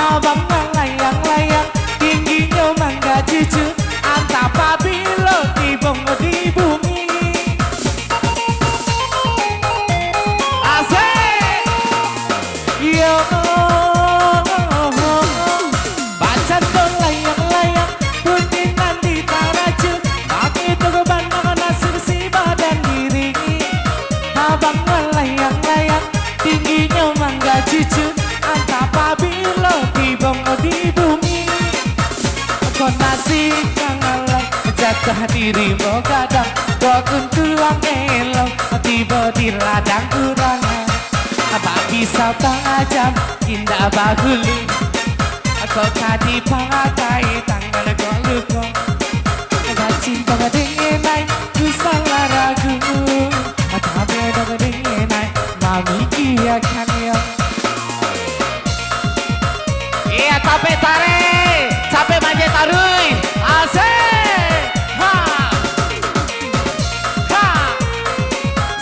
abang melayang-layang, tingginya mangga cucu, antap apabila tiba di bumi. Asik! Yo, pacar tuh layang-layang, putinan di taraju, pakai tuh bandang nasir si badan diri. Abang melayang-layang, tingginya mangga cucu, antap apabila tiba di bumi. Kau nasi kangalang, jatah dirimu kadang, kau kuntuang elok, tiba di ladang kurangan. Abang bisa tajam, indah baguli, kau tadi pakai tangan kau lupa. Kau cinta dengan ku salah ragu, tapi dengan mami kiakan ya. Iya capek tarik, capek manja taruh, asik, ha, ha,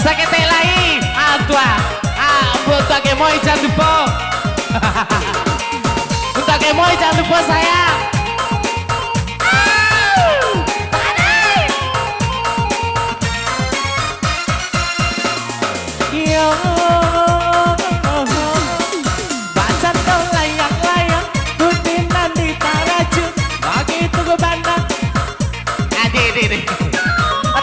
sakit lagi, adua, buat pakai moi jangan lupa, buat pakai moi jangan lupa sayang. Yo.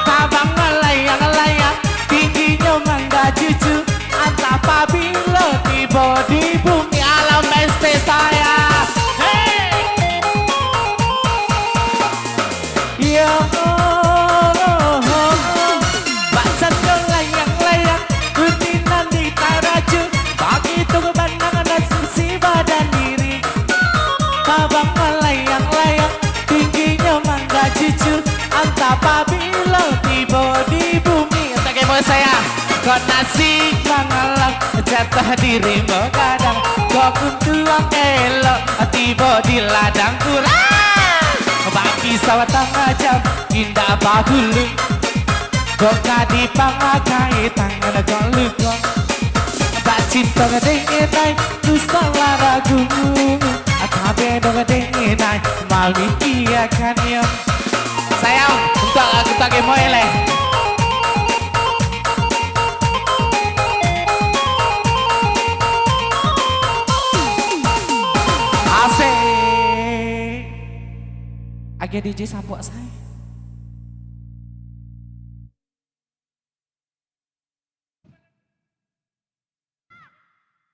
Abang melayang-layang, tingginya mangga cucu, antap apabila tiba di bumi. Alam mesti saya. Hey, yo, baca tuh layang-layang, putinan di taraju, begitu kebandangan dan si badan diri. Abang melayang-layang, tingginya mangga cucu, antap apabila tiba di bumi. Tak kemo saya, kau nasi mangalang, jatah dirimu kadang, kau kuntuang elok, tiba di ladang kurang. Bagi sawat jam, indah bagulu, kau kadi pangakai tangan kau luka. Tak cinta dengan ku salah ragu, tapi dengan mami kiakan ya. Sayang, untuk kita gemoy leh. Asik. Agi DJ sambut saya.